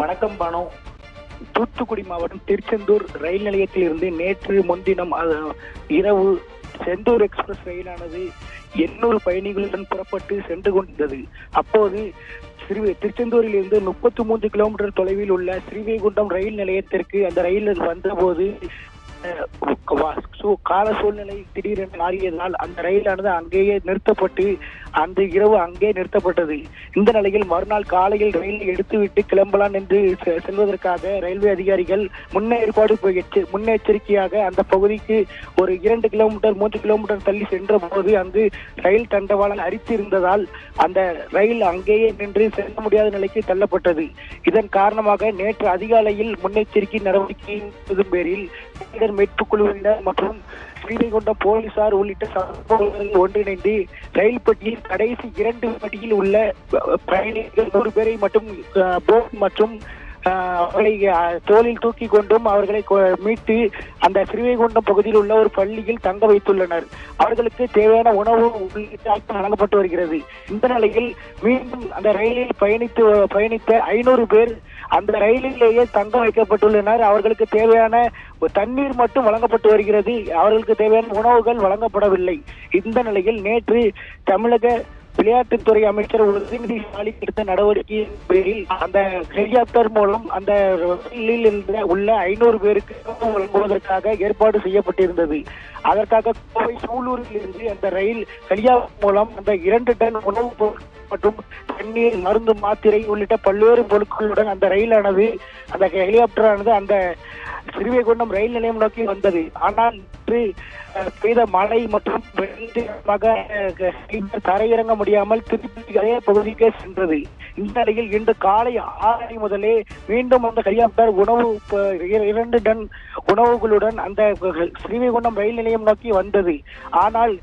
வணக்கம் பானு. தூத்துக்குடி மாவட்டம் திருச்செந்தூர் ரயில் நிலையத்தில் இருந்து நேற்று முன்தினம் இரவு செந்தூர் எக்ஸ்பிரஸ் ரயிலானது 800 பயணிகளுடன் புறப்பட்டு சென்று கொண்டிருந்தது. அப்போது திருச்செந்தூரில் இருந்து 33 கிலோமீட்டர் தொலைவில் உள்ள ஸ்ரீவைகுண்டம் ரயில் நிலையத்திற்கு அந்த ரயில் வந்தபோது கால சூழ்நிலை திடீரென மாறியதால் அந்த ரயிலானது அங்கேயே நிறுத்தப்பட்டு அந்த இரவு அங்கே நிறுத்தப்பட்டது. இந்த நிலையில் மறுநாள் காலையில் ரயிலை எடுத்துவிட்டு கிளம்பலாம் என்று செல்வதற்காக ரயில்வே அதிகாரிகள் முன்னெச்சரிக்கையாக அந்த பகுதிக்கு ஒரு 2 கிலோமீட்டர் 3 கிலோமீட்டர் தள்ளி சென்ற போது அங்கு ரயில் தண்டவாளம் அரித்திருந்ததால் அந்த ரயில் அங்கேயே நின்று செல்ல முடியாத நிலைக்கு தள்ளப்பட்டது. இதன் காரணமாக நேற்று அதிகாலையில் முன்னெச்சரிக்கை நடவடிக்கையின் பேரில் மீட்புக் குழுவினர் மற்றும் ஸ்ரீவைகுண்டம் போலீசார் உள்ளிட்ட சம்பவங்கள் ஒன்றிணைந்து ரயில் பெட்டியில் கடைசி 2 பெட்டியில் உள்ள பயணிகள் 100 பேரை மட்டும் போட் மற்றும் அவர்களை தோளில் தூக்கி கொண்டும் அவர்களை மீட்டு அந்த ஸ்ரீவைகுண்டம் பகுதியில் உள்ள ஒரு பள்ளியில் தங்க வைத்துள்ளனர். அவர்களுக்கு தேவையான உணவு உள்ளிட்ட வழங்கப்பட்டு வருகிறது. இந்த நிலையில் மீண்டும் அந்த ரயிலில் பயணித்த 500 பேர் அந்த ரயிலிலேயே தங்க வைக்கப்பட்டுள்ளனர். அவர்களுக்கு தேவையான தண்ணீர் மட்டும் வழங்கப்பட்டு வருகிறது. அவர்களுக்கு தேவையான உணவுகள் வழங்கப்படவில்லை. இந்த நிலையில் நேற்று தமிழக விளையாட்டுத்துறை அமைச்சர் உதயநிதி ஸ்டாலின் எடுத்த நடவடிக்கையின் பேரில் அந்த ஹெலிகாப்டர் மூலம் அந்த ரயிலில் உள்ள 500 பேருக்கு வழங்குவதற்காக ஏற்பாடு செய்யப்பட்டிருந்தது. அதற்காக கோவை சூலூரில் இருந்து அந்த ரயில் ஹெலிகாப்டர் மூலம் அந்த 2 டன் உணவுப் பொருட்கள் மற்றும் தண்ணீர், மருந்து, மாத்திரை உள்ளிட்ட பல்வேறு பொருட்களுடன் அந்த ரயிலானது அந்த ஹெலிகாப்டரானது அந்த ஸ்ரீவைகுண்டம் ரயில் நிலையம் நோக்கி வந்தது. ஆனால் பெய்த மழை மற்றும் தரையிறங்க முடியாமல் திருப்பி அதே பகுதிக்கே சென்றது. இந்த நிலையில் இன்று காலை 6 முதலே மீண்டும் அந்த ஹெலிகாப்டர் 2 டன் உணவுகளுடன் அந்த ஸ்ரீவைகுண்டம் ரயில் நிலையம் நோக்கி வந்தது. ஆனால்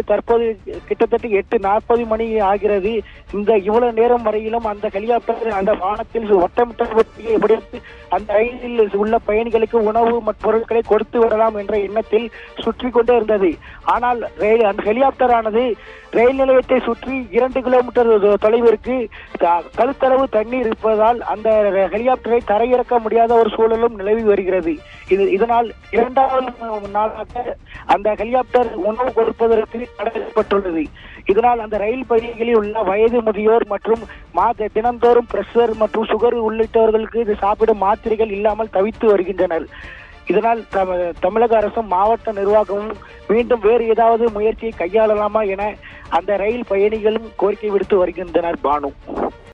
தற்போது கிட்டத்தட்ட 8:40 மணி ஆகிறது. இந்த இவ்வளவு நேரம் வரையிலும் அந்த ஹெலிகாப்டர் அந்த வானத்தில் வட்டமிட்ட அந்த ரயிலில் உள்ள பயணிகளுக்கு உணவு மற்றும் பொருட்களை கொடுத்து விடலாம் என்ற எண்ணத்தில் சுற்றி கொண்டே இருந்தது. ஆனால் அந்த ஹெலிகாப்டர் ஆனது ரயில் நிலையத்தை சுற்றி 2 கிலோமீட்டர் தொலைவிற்கு கழுத்தளவு தண்ணீர் இருப்பதால் அந்த ஹெலிகாப்டரை தரையிறக்க முடியாத ஒரு சூழலும் நிலவி வருகிறது. இதனால் 2வது நாளாக அந்த ஹெலிகாப்டர் உணவு கொடுப்பதற்கு தடைப்பட்டுள்ளது. இதனால் அந்த ரயில் பயணிகளில் உள்ள வயது முதியோர் மற்றும் தினந்தோறும் பிரஷர் மற்றும் சுகர் உள்ளிட்டவர்களுக்கு இது சாப்பிடும் மாத்திரைகள் இல்லாமல் தவித்து வருகின்றனர். இதனால் தமிழக அரசும் மாவட்ட நிர்வாகமும் மீண்டும் வேறு ஏதாவது முயற்சியை கையாளலாமா என அந்த ரயில் பயணிகளும் கோரிக்கை விடுத்து வருகின்றனர். பானு.